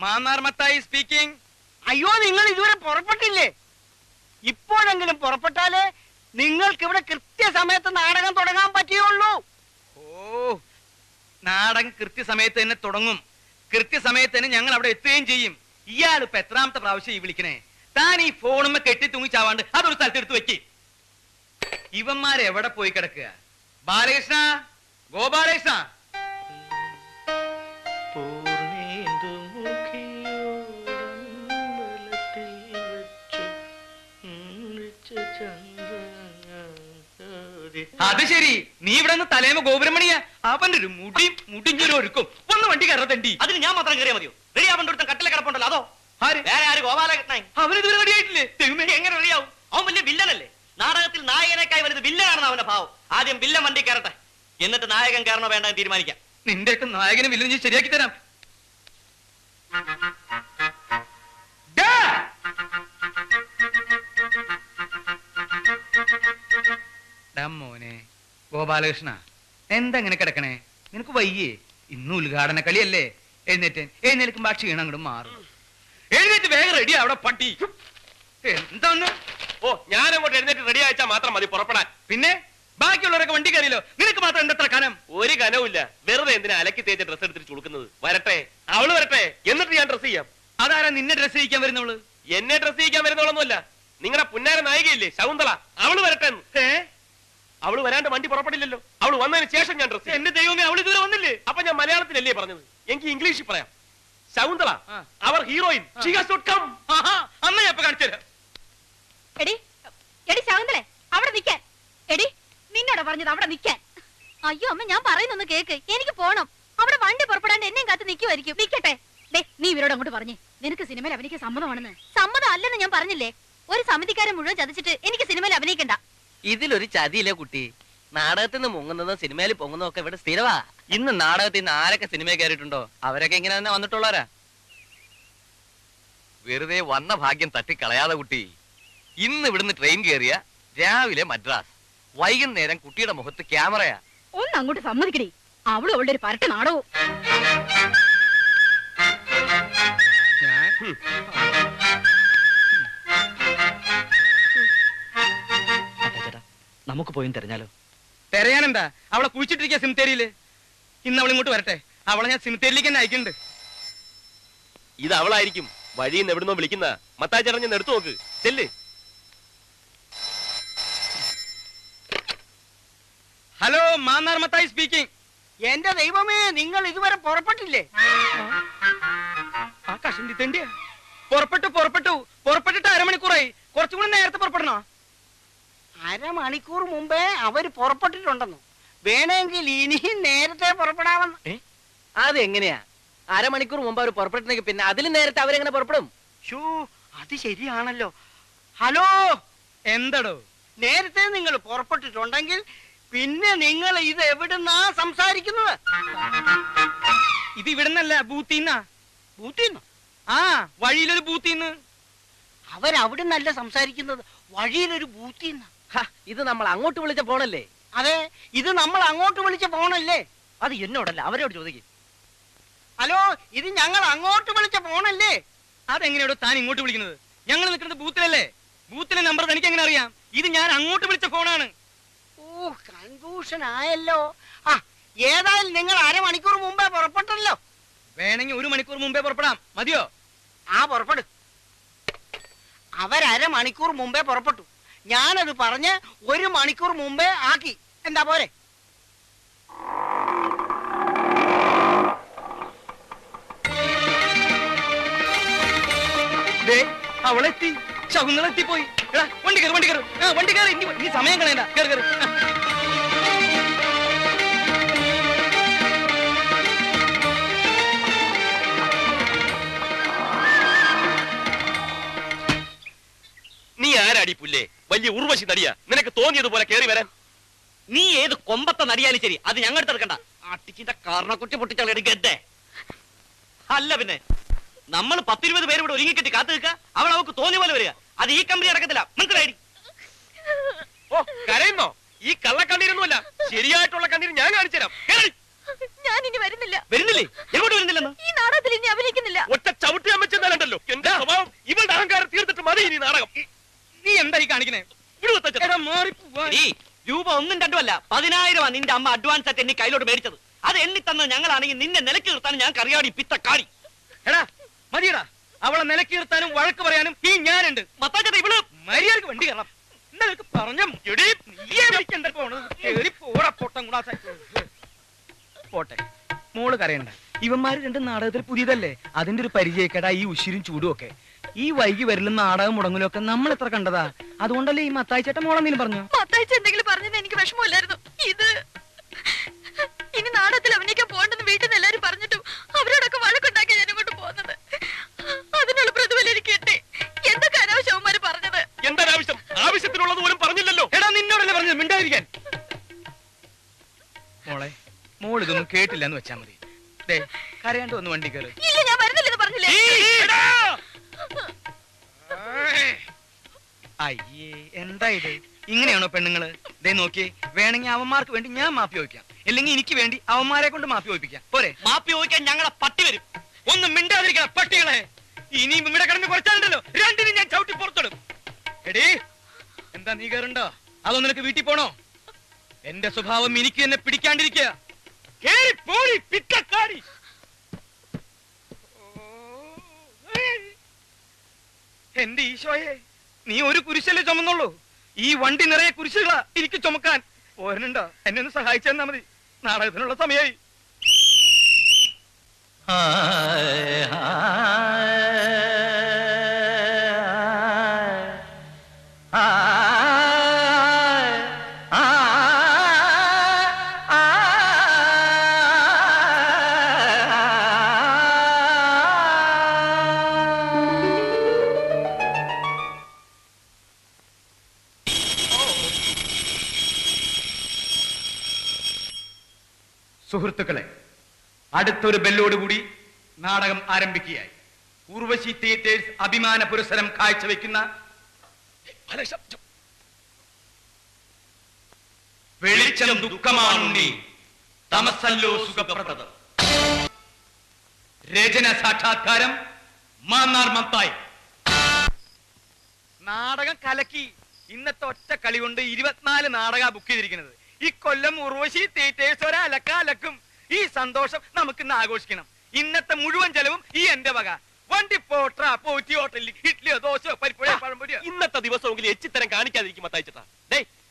Mannar Mathai speaking. അയ്യോ, നിങ്ങൾ ഇതുവരെ പുറപ്പെട്ടില്ലേ? ഇപ്പോഴെങ്കിലും പുറപ്പെട്ടാലേ നിങ്ങൾക്ക് ഇവിടെ കൃത്യസമയത്ത് നാടകം തുടങ്ങാൻ പറ്റുകയുള്ളൂ. ഓ, നാടകം കൃത്യസമയത്ത് തന്നെ തുടങ്ങും. കൃത്യസമയത്ത് തന്നെ ഞങ്ങൾ അവിടെ എത്തുകയും ചെയ്യും. ഇയാൾ ഇപ്പൊ എത്രാമത്തെ പ്രാവശ്യം ഈ വിളിക്കണേ? താൻ ഈ ഫോണുമ്മ കെട്ടി തൂങ്ങിച്ചാവാണ്ട് അതൊരു സ്ഥലത്തെടുത്ത് വെക്ക്. ഇവന്മാരെവിടെ പോയി കിടക്കുക? ബാലകൃഷ്ണ, ഗോപാലകൃഷ്ണ. അത് ശരി, നീ ഇവിടെ നിന്ന് തലേമ ഗോപുരമണിയാ. അവന്റെ ഒരു മുടിഞ്ഞൊരു ഒരുക്കും. ഒന്ന് വണ്ടി കയറത്തണ്ടി. അതിന് ഞാൻ മാത്രം കയറിയാൽ മതിയോ? റെഡി ആവേണ്ട ഒരുത്തൻ കട്ടിലെ കിടപ്പുണ്ടല്ലോ, അതോ? വേറെ ആര്? ഗോപാലകൃഷ്ണൻ. അവരിതുവരെ റെഡിയായിട്ടില്ലേ? എങ്ങനെ റെഡിയാവും? അവൻ വലിയ വില്ലനല്ലേ? നാടകത്തിൽ നായകനേക്കായി വലുത് വില്ലനാണെന്ന് അവന്റെ ഭാവം. ആദ്യം വില്ലൻ വണ്ടി കയറട്ടെ, എന്നിട്ട് നായകൻ കയറണോ വേണ്ട തീരുമാനിക്കാം. നിന്റെയൊക്കെ നായകനും വില്ലനും ശരിയാക്കി തരാം. മോനെ ഗോപാലകൃഷ്ണ, എന്താ ഇങ്ങനെ കിടക്കണേ? നിനക്ക് വയ്യേ? ഇന്ന് ഉദ്ഘാടന കളിയല്ലേ? എഴുന്നേൽക്കുമ്പോ ആ ക്ഷീണം അങ്ങോട്ട് മാറും. എഴുന്നേറ്റ് വേഗം റെഡി അവിടെ പട്ടി. എന്താന്ന്? ഓ, ഞാൻ അങ്ങോട്ട് എഴുന്നേറ്റ് റെഡി അയച്ചാൽ മാത്രം മതി പുറപ്പെടാൻ. പിന്നെ ബാക്കിയുള്ളവരൊക്കെ വണ്ടി കയറിയല്ലോ, നിനക്ക് മാത്രം എന്തത്ര കനം? ഒരു കനവുമില്ല. വെറുതെ എന്തിനാ അലക്കി തേച്ച ഡ്രസ് എടുത്തിട്ട് ചുളുക്കുന്നത്? വരട്ടെ, അവള് വരട്ടെ, എന്നിട്ട് ഞാൻ ഡ്രസ് ചെയ്യാം. അതാരാ നിന്നെ ഡ്രസ് ചെയ്യിക്കാൻ വരുന്നവള്? എന്നെ ഡ്രസ് ചെയ്യിക്കാൻ വരുന്നവളൊന്നുമല്ല, നിങ്ങളുടെ പുന്നാര നായികയില്ലേ ശകുന്തള, അവള് വരട്ടെ. അവള് വരാണ്ട് വണ്ടി പുറപ്പെടില്ലല്ലോ. അവള് വന്നതിന് ശേഷം ഞാൻ ഡ്രസ്. എന്റെ ദൈവമേ, അവള് ഇതുവരെ വന്നില്ലേ? അപ്പൊ ഞാൻ മലയാളത്തിലല്ലേ പറഞ്ഞത്? എനിക്ക് ഇംഗ്ലീഷിൽ പറയാം. ശകുന്തള, അവർ ഹീറോയിൻ. അമ്മ ഞാൻ കാണിച്ചു തരാം. എടി എടി ശകുന്തളെ, അവിടെ നിൽക്കാൻ. എടി, നിന്നോട് പറഞ്ഞത് അവിടെ നിൽക്കാൻ. അയ്യോ അമ്മ, ഞാൻ പറയുന്നൊന്ന് കേക്ക്. എനിക്ക് പോണം. അവിടെ വണ്ടി പുറപ്പെടാണ്ട് എന്നെയും കാത്ത് നിൽക്കുമായിരിക്കും. നിൽക്കട്ടെ. ദേ, നീ ഇവരോട് അങ്ങോട്ട് പറഞ്ഞേ നിനക്ക് സിനിമയിൽ അഭിനയിക്കാൻ സമ്മതമാണെന്ന്. സമ്മതം അല്ലെന്ന് ഞാൻ പറഞ്ഞില്ലേ? ഒരു സമിതിക്കാരെ മുഴുവൻ ചതിച്ചിട്ട് എനിക്ക് സിനിമയിൽ അഭിനയിക്കണ്ട. ഇതിലൊരു ചതിയില്ലേ കുട്ടി? നാടകത്തിൽ നിന്ന് മുങ്ങുന്നതും സിനിമയിൽ പൊങ്ങുന്നതും ഒക്കെ ഇവിടെ സ്ഥിരവാ. ഇന്ന് നാടകത്തിൽ നിന്ന് ആരൊക്കെ സിനിമയിൽ കയറിയിട്ടുണ്ടോ അവരൊക്കെ ഇങ്ങനെ തന്നെ വന്നിട്ടുള്ളവരാ. വെറുതെ വന്ന ഭാഗ്യം തട്ടിക്കളയാതെ കുട്ടി. ഇന്ന് ഇവിടുന്ന് ട്രെയിൻ കയറിയ രാവിലെ മദ്രാസ്, വൈകുന്നേരം കുട്ടിയുടെ മുഖത്ത് ക്യാമറയാ. ഒന്ന് അങ്ങോട്ട് സമ്മതിക്കടി. അവളും അവളുടെ ഒരു പരട്ട നാടകവും. നമുക്ക് പോയി തെരഞ്ഞാലോ? തെരയാനെന്താ? അവളെ കുഴിച്ചിട്ടിരിക്കുക സിമിത്തേരിയില്. ഇന്ന് അവൾ ഇങ്ങോട്ട് വരട്ടെ, അവളെ ഞാൻ സിമിത്തേരിയിലേക്ക് തന്നെ അയക്കുന്നുണ്ട്. ഇത് അവളായിരിക്കും. വഴിയിൽ നിന്ന് എവിടുന്നോ വിളിക്കുന്ന. മത്തായി ചേട്ടൻ ഞാൻ എടുത്തു നോക്ക്, ചെല്ല്. Hello, Mannar Mathai speaking. എന്റെ ദൈവമേ, നിങ്ങൾ ഇതുവരെ പുറപ്പെട്ടില്ലേ? ആ കഷണ്ടി തെണ്ടിയാ. പുറപ്പെട്ടിട്ട് അരമണിക്കൂറായി. കുറച്ചും കൂടി നേരത്തെ പുറപ്പെടണോ? അരമണിക്കൂർ മുമ്പേ അവര് പുറപ്പെട്ടിട്ടുണ്ടെന്നു. വേണമെങ്കിൽ ഇനിയും നേരത്തെ പുറപ്പെടാമെന്ന്. അതെങ്ങനെയാ? അരമണിക്കൂർ മുമ്പ് അവർ പുറപ്പെട്ടെങ്കിൽ പിന്നെ അതിലും നേരത്തെ അവരെങ്ങനെ പുറപ്പെടും? ഷൂ, അത് ശരിയാണല്ലോ. ഹലോ, എന്തടോ? നേരത്തെ നിങ്ങൾ പുറപ്പെട്ടിട്ടുണ്ടെങ്കിൽ പിന്നെ നിങ്ങൾ ഇത് എവിടുന്നാ സംസാരിക്കുന്നത്? ഇത് ഇവിടുന്നല്ല, ബൂത്തിന്നാ. ബൂത്തിന്ന്? ആ, വഴിയിലൊരു ബൂത്തിന്ന്. അവരവിടുന്നല്ല സംസാരിക്കുന്നത്, വഴിയിലൊരു ബൂത്തിന്ന്. ഇത് നമ്മൾ അങ്ങോട്ട് വിളിച്ച ഫോണല്ലേ? അതെ, ഇത് നമ്മൾ അങ്ങോട്ട് വിളിച്ച ഫോണല്ലേ? അത് എന്നോടല്ല, അവരോട് ചോദിക്കും. ഹലോ, ഇത് ഞങ്ങൾ അങ്ങോട്ട് വിളിച്ച ഫോണല്ലേ? അതെങ്ങനെയാണോ താൻ ഇങ്ങോട്ട് വിളിക്കുന്നത്? ഞങ്ങൾ നിൽക്കുന്നത് ബൂത്തിലല്ലേ? ബൂത്തിലെ നമ്പർ തനിക്ക് എങ്ങനെ അറിയാം? ഇത് ഞാൻ അങ്ങോട്ട് വിളിച്ച ഫോണാണ്. ഓ, കൺഫ്യൂഷൻ ആയല്ലോ. ആ, ഏതായാലും നിങ്ങൾ അരമണിക്കൂർ മുമ്പേ പുറപ്പെട്ടല്ലോ. വേണമെങ്കിൽ 1 മണിക്കൂർ മുമ്പേ പുറപ്പെടാം. മതിയോ? ആ, പുറപ്പെടു. അവരമണിക്കൂർ മുമ്പേ പുറപ്പെട്ടു. ഞാനത് പറഞ്ഞ് 1 മണിക്കൂർ മുമ്പേ ആക്കി. എന്താ പോരെ? അവളെത്തി, ശകുന്തളെത്തിപ്പോയി. വണ്ടി കയറി. ഇനി സമയം കളയണ്ട. കയറി. നീ ആരാടി പുല്ലേ? വലിയ ഉർവശി നടിയാ. നിനക്ക് തോന്നിയതുപോലെ കയറി വരാൻ. നീ ഏത് കൊമ്പത്തെ നടിയാലും ശരി, അത് ഞങ്ങളുടെ എടുക്കണ്ട. അട്ടിച്ചിന്റെ കാരണക്കുറ്റി പൊട്ടിച്ചാളെ ഗദ്ദേ. അല്ല പിന്നെ നമ്മൾ 10-20 പേര് ഇവിടെ ഒരുങ്ങിക്കെട്ടി കാത്തു നിൽക്കുക. അവൾ അവൾക്ക് തോന്നിയ പോലെ വരിക. അത് ഈ കമ്പനി അടക്കത്തില്ല. മനസ്സിലായി? ഓ, കരയുന്നോ? ഈ കള്ളക്കണ്ണീരൊന്നുമല്ല, ശരിയായിട്ടുള്ള കണ്ണീര് ഞാൻ കാണിച്ചു തരാം. ഞാൻ ഇനി വരുന്നില്ല. വരുന്നില്ലേ? എങ്ങോട്ട് വരുന്നില്ലെന്ന്? ഈ നാടകത്തിൽ ഇനി അഭിനയിക്കുന്നില്ല. ഒറ്റ ചവിട്ടി അമ്മച്ചെന്നാലുണ്ടല്ലോ എന്റെ സ്വഭാവം. ഇവളുടെ അഹങ്കാരം തീർത്തിട്ട് മതി ഇനി നാടകം. നീ എന്തായി കാണിക്കണേ? രൂപ 1 2 അല്ല 10,000 നിന്റെ അമ്മ അഡ്വാൻസ് ആയിട്ട് എന്നെ കയ്യിലോട്ട് മേടിച്ചത്. അത് എണ്ണി തന്നത് ഞങ്ങളാണെങ്കിൽ നിന്നെ നിലക്ക് നിർത്താൻ ഞാൻ കറിയാടി പിത്തക്കാടി. എടാ മതിയടാ, അവളെ നിലക്ക് നിർത്താനും വഴക്ക് പറയാനും ഈ ഞാനുണ്ട്. മത്താച്ചേട്ടാ ഇവള് മര്യാദക്ക് വണ്ടി കയറണം. എന്താ നിനക്ക് പറഞ്ഞ പോട്ടെ, മോള് കരയണ്ട. ഇവന്മാര് രണ്ടും നാടകത്തിൽ പുതിയതല്ലേ, അതിന്റെ ഒരു പരിചയക്കേടാ ഈ ഉശിരും ചൂടും ഒക്കെ. ഈ വൈകി വരലും നാടകം മുടങ്ങലും ഒക്കെ നമ്മൾ എത്ര കണ്ടതാ. അതുകൊണ്ടല്ലേ ഈ മത്തായിച്ചേട്ടൻ മോളെന്തെങ്കിലും പറഞ്ഞു? മത്തായിച്ച എന്തെങ്കിലും പറഞ്ഞത് എനിക്ക് വിഷമമില്ലായിരുന്നു. ഇത് ഇനി നാടകത്തിൽ അഭിനയിക്കാൻ പോകണ്ടെന്ന് വീട്ടിൽ നിന്ന് എല്ലാരും പറഞ്ഞിട്ടും അവരോടൊക്കെ വഴക്കുണ്ടാക്കി ഞാൻ ഇങ്ങോട്ട് പോകുന്നത്. അതിനുള്ള പ്രതിഫലം എനിക്ക് കിട്ടി. എന്തൊക്കെ അനാവശ്യവന്മാര് പറഞ്ഞത്. എന്താ ആവശ്യം? ആവശ്യത്തിനുള്ളത് പോലും പറഞ്ഞില്ലല്ലോ. എടാ നിന്നോടല്ലേ പറഞ്ഞത് മിണ്ടായിരിക്കാൻ. മോളെ, മോൾ ഇതൊന്നും കേട്ടില്ല എന്ന് വെച്ചാ മതി. കരയാണ്ട് ഒന്ന് വണ്ടി കയറി. ഇല്ല, ഞാൻ വരുന്നില്ലെന്ന് പറഞ്ഞില്ലേ. അയ്യേ, എന്താ ഇത്? ഇങ്ങനെയാണോ പെണ്ണുങ്ങള്? ദേ നോക്കിയേ, വേണമെങ്കിൽ അവന്മാർക്ക് വേണ്ടി ഞാൻ മാപ്പി ചോദിക്കാം, അല്ലെങ്കിൽ എനിക്ക് വേണ്ടി അവന്മാരെ കൊണ്ട് മാപ്പി ചോദിപ്പിക്കാം. പോരെ? മാപ്പി ചോദിക്കാൻ ഞങ്ങളെ പട്ടി വരും. ഒന്നും മിണ്ടാതിരിക്കണം പട്ടികളെ. ഇനിയും ഇവിടെ കിടന്ന് കുറച്ചാലുണ്ടല്ലോ രണ്ടിനും ഞാൻ ചവിട്ടി പുറത്തിടും. എടീ, എന്താ നീ കയറുണ്ടോ? അതോ നിനക്ക് വീട്ടിൽ പോണോ? എന്റെ സ്വഭാവം എനിക്ക് തന്നെ പിടിക്കാണ്ടിരിക്കുക. എന്റെ ഈശോയെ, നീ ഒരു കുരിശല്ലേ ചുമന്നുള്ളൂ? ഈ വണ്ടി നിറയെ കുരിശുകളാ എനിക്ക് ചുമക്കാൻ. പോരനുണ്ടോ? എന്നെ ഒന്ന് സഹായിച്ചെന്നാ മതി. നാടകത്തിനുള്ള സമയായി. സുഹൃത്തുക്കളെ, അടുത്തൊരു ബെല്ലോടുകൂടി നാടകം ആരംഭിക്കുകയായി. ഉർവശി തിയേറ്റേഴ്സ് അഭിമാന പുരസ്സരം കാഴ്ചവെക്കുന്ന വെളിച്ചം ദുഃഖമാണുണ്ണി, തമസല്ലോ സുഖപ്രദം. രചന സാക്ഷാത്കാരം മാന്നാർ മത്തായി. നാടകം കലക്കി. ഇന്നത്തെ ഒറ്റ കളി കൊണ്ട് 24 നാടക ബുക്ക് ചെയ്തിരിക്കുന്നത്. ഈ കൊല്ലം ഉർവശി തിയേറ്റേഴ്സ് ഒരലക്കും. ഈ സന്തോഷം നമുക്ക് ഇന്ന് ആഘോഷിക്കണം. ഇന്നത്തെ മുഴുവൻ ചെലവും ഈ എന്റെ വക. വണ്ടി പോട്ര പോറ്റി ഹോട്ടലിൽ ഇഡ്ഡലിയോ ദോശയോ പരിപ്പുഴയോ പഴംപൊരിയോ. ഇന്നത്തെ ദിവസമെങ്കിലും എച്ചിത്തരം കാണിക്കാതിരിക്കും മത്തായിച്ചേട്ടാ.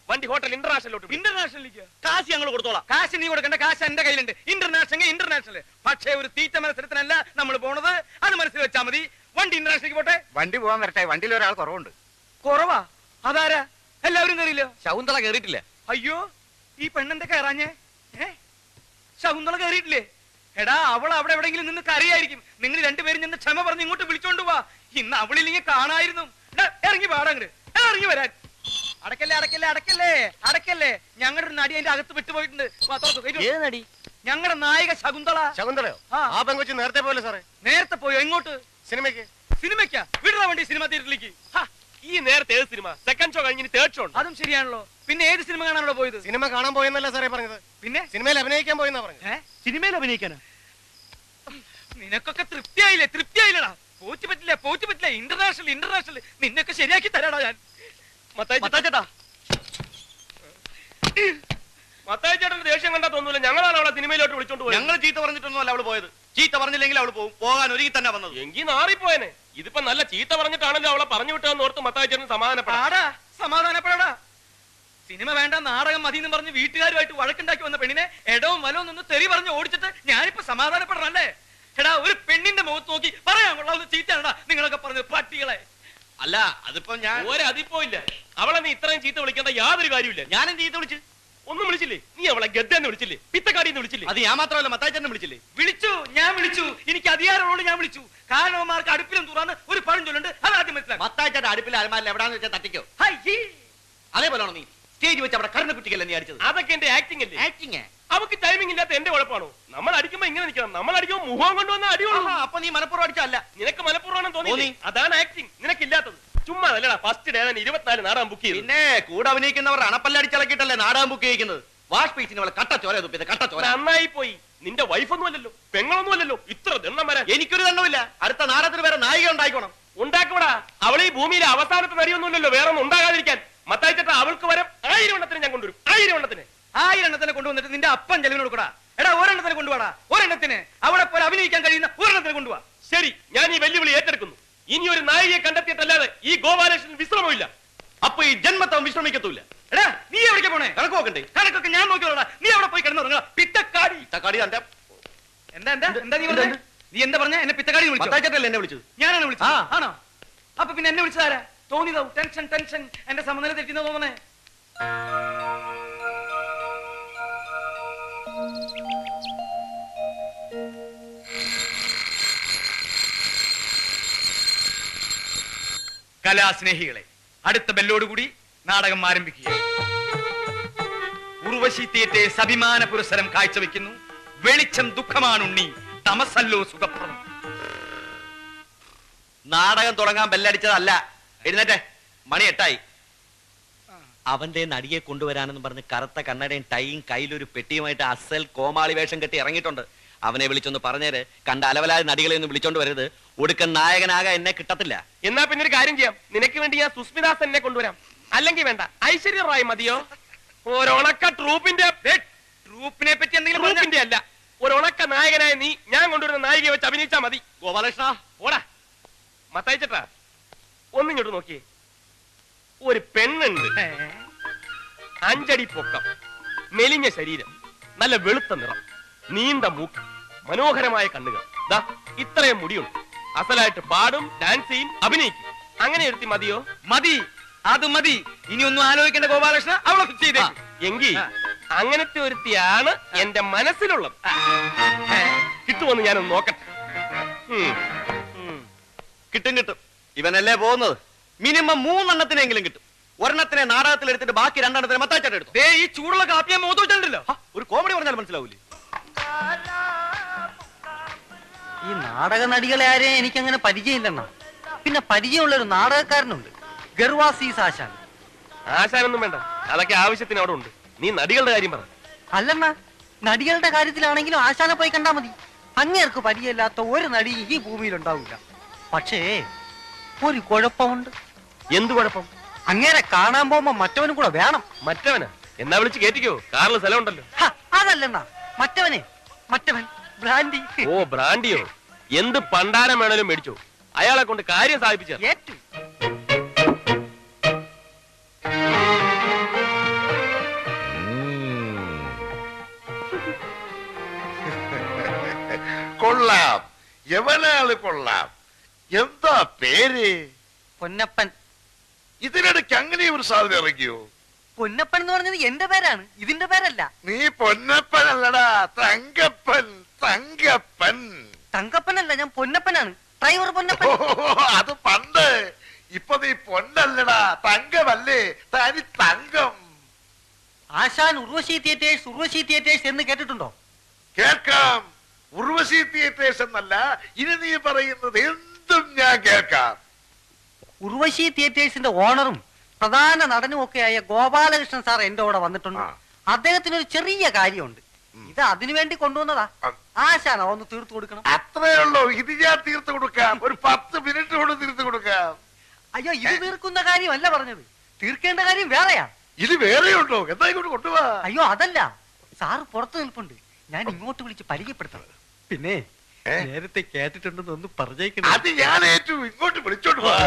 വണ്ടി ഹോട്ടൽ ഇന്റർനാഷണലിലേക്ക് കാശ് ഞങ്ങൾ കൊടുത്തോളാം. കാശ് നീ കൊടുക്കേണ്ട, കാശ് എന്റെ കയ്യിലുണ്ട്. ഇന്റർനാഷണൽ. പക്ഷേ ഒരു തീറ്റ മത്സരത്തിനല്ല നമ്മൾ പോണത്, അത് മനസ്സിൽ വെച്ചാ മതി. വണ്ടി ഇന്റർനാഷണലിലേക്ക് പോട്ടെ. വണ്ടി പോകാൻ വരട്ടെ, വണ്ടിയിൽ ഒരാൾ കുറവുണ്ട്. കുറവാ? അതാരാ? എല്ലാവരും കയറിയില്ലോ? ശകുന്തള കേറിയിട്ടില്ല. അയ്യോ, ഈ പെണ്ണെന്താ കയറാഞ്ഞേ? ശകുന്തള കയറിയിട്ടില്ലേ? എടാ, അവൾ അവിടെ എവിടെയെങ്കിലും നിന്ന് കരയായിരിക്കും. നിങ്ങൾ രണ്ടുപേരും നിന്ന് ക്ഷമ പറഞ്ഞ് ഇങ്ങോട്ട് വിളിച്ചോണ്ട് പോവാ. ഇന്ന് അവളില്ലെങ്കിൽ കാണായിരുന്നു. ഇറങ്ങി പാടങ്ങട്, ഇറങ്ങി വരാൻ. അടക്കല്ലേ. ഞങ്ങളുടെ ഒരു നടി അതിന്റെ അകത്ത് വിട്ടുപോയിട്ടുണ്ട്. ഞങ്ങളുടെ നായിക ശകുന്തള. ശകുന്തളയോ? ആ പെങ്കൊച്ച് നേരത്തെ പോലെ സാറേ. നേരത്തെ പോയോ? എങ്ങോട്ട്? സിനിമയ്ക്കാ? വിടുന്ന വണ്ടി സിനിമ തിയേറ്ററിലേക്ക്. ഈ നേരത്തെ ഏത് സിനിമ? സെക്കൻഡ് ഷോ കഴിഞ്ഞ് തേർഡ് ഷോ. അതും ശരിയാണല്ലോ. പിന്നെ ഏത് സിനിമ കാണാനോ പോയത്? സിനിമ കാണാൻ പോയെന്നല്ല സാറേ പറഞ്ഞത്. പിന്നെ സിനിമയിൽ അഭിനയിക്കാൻ പോയെന്നാ പറഞ്ഞത്. സിനിമയിൽ അഭിനയിക്കാനാ? നിനക്കൊക്കെ തൃപ്തിയായില്ലടാ. പോറ്റി പറ്റില്ല. ഇന്റർനാഷണൽ നിന്നൊക്കെ ശരിയാക്കി തരാടാ ഞാൻ. മത്തായിച്ചേട്ടാ, മത്തായിച്ചേട്ടന്റെ ദേഷ്യം കണ്ടാ തോന്നൂല. ഞങ്ങളാണ് അവളെ സിനിമയിലോട്ട് വിളിച്ചോണ്ട് പോയത്. ഞങ്ങൾ ചീത്ത പറഞ്ഞിട്ടൊന്നുമല്ല അവള് പോയത്. ചീത്ത പറഞ്ഞില്ലെങ്കിൽ അവള് പോകും. പോകാൻ ഒരുങ്ങി തന്നെ വന്നത്. എങ്കിൽ നാറിപ്പോയനെ. ഇതിപ്പോ നല്ല ചീത്ത പറഞ്ഞിട്ടാണല്ലോ അവളെ പറഞ്ഞു വിട്ടതെന്ന് ഓർത്ത് മത്തായിച്ചേട്ടൻ സമാധാനപ്പെടാടാ. സിനിമ വേണ്ട, നാടകം മതി എന്ന് പറഞ്ഞ് വീട്ടുകാരുമായിട്ട് വഴക്കുണ്ടാക്കി വന്ന പെണ്ണിനെ എടവും വലവും നിന്ന് തെറി പറഞ്ഞ് ഓടിച്ചിട്ട് ഞാനിപ്പോ സമാധാനപ്പെടണല്ലേ? എടാ, ഒരു പെണ്ണിന്റെ മുഖത്ത് നോക്കി പറയാൻ കൊള്ളാവുന്ന ചീത്തയാണടാ നിങ്ങളൊക്കെ പറഞ്ഞത്, പട്ടികളെ. അല്ല, അതിപ്പോ ഞാൻ ഒരതിപ്പോ ഇല്ല. അവളെ നീ ഇത്രയും ചീത്ത വിളിക്കേണ്ട യാതൊരു കാര്യമില്ല. ഞാനും ചീത്ത വിളിച്ചു. ഒന്നും വിളിച്ചില്ലേ? നീ അവളെ ഗദ്ദെന്ന് വിളിച്ചില്ലേ? പിത്തക്കാടിന്ന് വിളിച്ചില്ലേ? അത് ഞാൻ മാത്രമല്ല, മത്തായിച്ചേട്ടനെ വിളിച്ചില്ലേ? ഞാൻ വിളിച്ചു. എനിക്ക് അധികാരമുള്ളതുകൊണ്ട് ഞാൻ വിളിച്ചു. കാരണവന്മാർക്ക് അടുപ്പിലും തുറന്ന് ഒരു പഴം ചൊല്ലുണ്ട്, അത് ആദ്യം മനസ്സിലാക്കാം. മത്തായിച്ചേട്ടൻ അടുപ്പിൽ അലമാരിൽ എവിടാന്ന് വെച്ചാൽ തട്ടിക്കോ. അതേപോലെയാണോ നീ സ്റ്റേജ് വെച്ച് അവിടെ കരുണക്കുട്ടിക്കല്ലേ നീ അടിച്ചത്? അതൊക്കെ എന്റെ ആക്ടിംഗ് അല്ലേ? ആക്ടിങ്. അവക്ക് ടൈമിംഗ് ഇല്ലാത്ത എന്റെ കുഴപ്പമാണോ? നമ്മൾ അടിക്കുമ്പോ ഇങ്ങനെ നിൽക്കണം. നമ്മൾ അടിക്കുമ്പോ മുഖം കൊണ്ടുവന്ന അടിയുള്ളൂ. അപ്പൊ നീ മനഃപൂർവ്വം അടിച്ചല്ല. നിനക്ക് മനഃപൂർവ്വം തോന്നി. അതാണ് ആക്ടിംഗ്. നിനക്കില്ലാത്തത്. ചുമ്മാ അല്ലടാ. ഫസ്റ്റ് ഡേ 24 നാടകം ബുക്ക് ചെയ്തു. പിന്നെ കൂടെ അഭിനയിക്കുന്നവർ അണപ്പല്ലടിച്ചളക്കിട്ടല്ലേ നാടകം ബുക്ക് ചെയ്യുന്നത്. വാഷ് പീച്ചിന് അവളെ കട്ടച്ചോര തുപ്പിയത്. കട്ടച്ചോര നന്നായി പോയി. നിന്റെ വൈഫൊന്നും അല്ലല്ലോ, പെങ്ങളൊന്നും അല്ലല്ലോ. ഇത്ര ദണ്ണം വരാൻ എനിക്കൊരു ദണ്ണമില്ല. അടുത്ത നാടകത്തിന് വേറെ നായിക ഉണ്ടായിക്കോണം. ഉണ്ടാക്കൂടാ. അവൾ ഈ ഭൂമിയിലെ അവസാനത്തെ നടിയൊന്നുമില്ലല്ലോ, വേറെ ഒന്നും ഉണ്ടാകാതിരിക്കാൻ. മത്തായിച്ചേട്ട അവൾക്ക് വരം 1000 എണ്ണത്തിന് ഞാൻ കൊണ്ടുവരും. 1000 എണ്ണത്തിന്. 1000 എണ്ണത്തിന് കൊണ്ടുവന്നിട്ട് നിന്റെ അപ്പൻ ചെലവിന് കൊടുക്കടാ. എടാ ഒരെണ്ണത്തിന് കൊണ്ടുപോടാ. ഒരെണ്ണത്തിന് അവിടെ പോലെ അഭിനയിക്കാൻ കഴിയുന്ന ഒരെണ്ണത്തിന് കൊണ്ടുപോവാ. ശരി, ഞാൻ ഈ വെല്ലുവിളി ഏറ്റെടുക്കുന്നു. ഇനി ഒരു നായികയെ കണ്ടെത്തിയിട്ടല്ലാതെ ഈ ഗോപാലകൃഷ്ണൻ വിശ്രമമില്ല. അപ്പൊ ഈ ജന്മത്തം വിശ്രമിക്കത്തൂല്ല. എടാ നീ എവിടേക്ക് പോണേ? കണക്ക് നോക്കണ്ടേ? കണക്കൊക്കെ ഞാൻ നോക്കിയോളാ. നീ അവിടെ പോയി കിടന്നു പിത്തക്കാടി. തക്കാടി തന്റെ എന്താ എന്താ എന്താ നീ പറഞ്ഞേ? നീ എന്താ പറഞ്ഞ? എന്നെ പിത്തക്കാടി വിളിച്ചു? മത്തായിച്ചേട്ടല്ലേ എന്നെ വിളിച്ചത്? ഞാനാണ് വിളിച്ചത്. ആ. ആണോ? അപ്പൊ പിന്നെ എന്നെ വിളിച്ചതാരാ? തോന്നിയതാവും. ടെൻഷൻ ടെൻഷൻ എന്റെ സമനില തെറ്റിന്ന് തോന്നണേ. കലാസ്നേഹികളെ, അടുത്ത ബെല്ലോടുകൂടി നാടകം ആരംഭിക്കുക. ഉർവശി തിയേറ്റേഴ്സ് അഭിമാന പുരസ്സരം കാഴ്ചവെക്കുന്നു. വെളിച്ചം ദുഃഖമാണുണ്ണി, തമസല്ലോ സുഖപ്രദം. നാടകം തുടങ്ങാൻ ബെല്ലടിച്ചതല്ല. എഴുന്നേറ്റെ, മണി 8 അവന്റെ നടിയെ കൊണ്ടുവരാനെന്ന് പറഞ്ഞ് കറുത്ത കണ്ണടയും ടൈയും കയ്യിലൊരു പെട്ടിയുമായിട്ട് അസൽ കോമാളി വേഷം കെട്ടി ഇറങ്ങിയിട്ടുണ്ട്. അവനെ വിളിച്ചൊന്ന് പറഞ്ഞേര്. കണ്ട അലവലായ നടികളെ ഒന്നും വിളിച്ചോണ്ട് വരരുത്. ഒടുക്കൻ നായകനാകാൻ എന്നെ കിട്ടത്തില്ല. എന്നാ പിന്നെ ഒരു കാര്യം ചെയ്യാം. നിനക്ക് വേണ്ടി ഞാൻ സുസ്മിതാസനെ കൊണ്ടുവരാം. അല്ലെങ്കിൽ വേണ്ട, ഐശ്വര്യ റായ് മതിയോ? ഒരണക്ക ട്രൂപ്പിന്റെ ട്രൂപ്പിനെ പറ്റി എന്തെങ്കിലും ട്രൂപ്പിന്റെ അല്ല, ഒരണക്ക നായകനായ നീ ഞാൻ കൊണ്ടുവരുന്ന നായികയെ വെച്ച് അഭിനയിച്ചാ മതി. ഗോപാലകൃഷ്ണ ഓടാ. മത്തായിച്ചേട്ടാ, ഒന്നിങ്ങോട്ട് നോക്കിയേ. ഒരു പെണ്ണുണ്ട്, 5 അടി പൊക്കം, മെലിഞ്ഞ ശരീരം, നല്ല വെളുത്ത നിറം, നീണ്ട മൂക്ക്, മനോഹരമായ കണ്ണുകൾ, ദാ ഇത്രയും മുടിയുണ്ട്. അസലായിട്ട് പാടും, ഡാൻസ് ചെയ്യും, അഭിനയിക്കും. അങ്ങനെ എടുത്തി മതിയോ? മതി, അത് മതി. ഇനി ഒന്നും ആലോചിക്കേണ്ട ഗോപാലകൃഷ്ണ, അവളെ ഫിക്സ് ചെയ്തേ. എങ്കിൽ അങ്ങനത്തെ ഒരുത്തിയാണ് എന്റെ മനസ്സിലുള്ളത്. കിട്ടുമെന്ന് ഞാനൊന്ന് നോക്കട്ടെ. കിട്ടും കിട്ടും. ഇവനല്ലേ പോകുന്നത്. മിനിമം 3 എണ്ണത്തിനെങ്കിലും കിട്ടും. ഒരെണ്ണത്തിനെ നാടകത്തിൽ എടുത്തിട്ട് ബാക്കി 2 എണ്ണത്തിനെ മത്തായിച്ചേട്ടൻ എടുത്തു. ദേ ഈ ചൂടുള്ള കാപ്പിയെ മുഖത്ത് വെച്ചിട്ടുണ്ടല്ലോ. ഒരു കോമഡി പറഞ്ഞാൽ മനസ്സിലാവൂലേ? ഈ നാടക നടികളെ ആരെയും എനിക്കങ്ങനെ പരിചയമില്ലെണ്ണ. പിന്നെ പരിചയമുള്ള ഒരു നാടകക്കാരനുണ്ട്, ഗർവാസീസ് ആശാൻ. ആശാനൊന്നും വേണ്ട, അതൊക്കെ ആവശ്യത്തിന് അവിടെ ഉണ്ട്. നീ നടികളുടെ കാര്യം പറ. അല്ലെണ്ണ, നടികളുടെ കാര്യത്തിലാണെങ്കിലും ആശാനെ പോയി കണ്ടാ മതി. അങ്ങേർക്ക് പരിചയമില്ലാത്ത ഒരു നടി ഈ ഭൂമിയിൽ ഉണ്ടാവില്ല. പക്ഷേ ഒരു കുഴപ്പമുണ്ട്. എന്ത് കുഴപ്പം? അങ്ങേരെ കാണാൻ പോകുമ്പോ മറ്റവനും കൂടെ വേണം. മറ്റവനാ? എന്നാ വിളിച്ച് കേറ്റിക്കോ, കാറിൽ സ്ഥലം ഉണ്ടല്ലോ. അതല്ലെണ്ണ, മറ്റവൻ ബ്രാൻഡി. ഓ, ബ്രാൻഡിയോ? എന്ത് പണ്ടാരം വേണേലും മേടിച്ചോ, അയാളെ കൊണ്ട് കാര്യം സാധിപ്പിച്ച. ഏറ്റു. കൊള്ളാം, എവനാള് കൊള്ളാം. എന്താ പേര്? പൊന്നപ്പൻ. ഇതിനിടയ്ക്ക് അങ്ങനെ ഒരു സാധനം ഇറങ്ങിയോ? പൊന്നപ്പൻ എന്ന് പറഞ്ഞത് എന്റെ പേരാണ്, ഇതിന്റെ പേരല്ല. നീ പൊന്നപ്പൻ അല്ലടാ, തങ്കപ്പൻ. തങ്കപ്പൻ തങ്കപ്പനല്ല, ഞാൻ പൊന്നപ്പനാണ്. ഡ്രൈവർ പൊന്നപ്പൻ. അത് പണ്ട്. ഇപ്പൊ നീ പൊന്നല്ലടാ, തങ്കമല്ലേ? തനി തങ്കം. ആശാൻ ഉർവശി തിയേറ്റേഴ്സ് എന്ന് കേട്ടിട്ടുണ്ടോ? കേൾക്കാം. ഉർവശി തിയേറ്റേഴ്സ് എന്നല്ല, ഇനി നീ പറയുന്നത് എന്തും ഞാൻ കേൾക്കാം. ഉർവശി തിയേറ്റേഴ്സിന്റെ ഓണറും പ്രധാന നടനും ഒക്കെയായ ഗോപാലകൃഷ്ണൻ സാർ എന്റെ കൂടെ വന്നിട്ടുണ്ട്. അദ്ദേഹത്തിന് ഒരു ചെറിയ കാര്യമുണ്ട്. ഇത് അതിനു വേണ്ടി കൊണ്ടുവന്നതാ. ആശാൻ ഒന്ന് തീർത്തു കൊടുക്കണം. അത്രേ ഉള്ളൂ. ഇത് ഞാൻ തീർത്തു കൊടുക്കാം. ഒരു 10 മിനിറ്റ് കൊണ്ട് തീർത്തു കൊടുക്കാം. അയ്യോ, ഇത് തീർക്കുന്ന കാര്യമല്ല പറഞ്ഞത്, തീർക്കേണ്ട കാര്യം വേറെയാ. ഇത് വേറെയുണ്ടോ? എന്താ ഇങ്ങോട്ട് കൊണ്ടുപോവാ? അയ്യോ അതല്ല, സാറ് പുറത്തു നിൽപ്പുണ്ട്. ഞാൻ ഇങ്ങോട്ട് വിളിച്ച് പരിചയപ്പെടുത്തണം. പിന്നെ നേരത്തെ കേട്ടിട്ടുണ്ടെന്ന് ഒന്ന് പറഞ്ഞേക്കണം. അത് ഞാൻ ഏറ്റു. ഇങ്ങോട്ട് വിളിച്ചോണ്ട് പോവാ.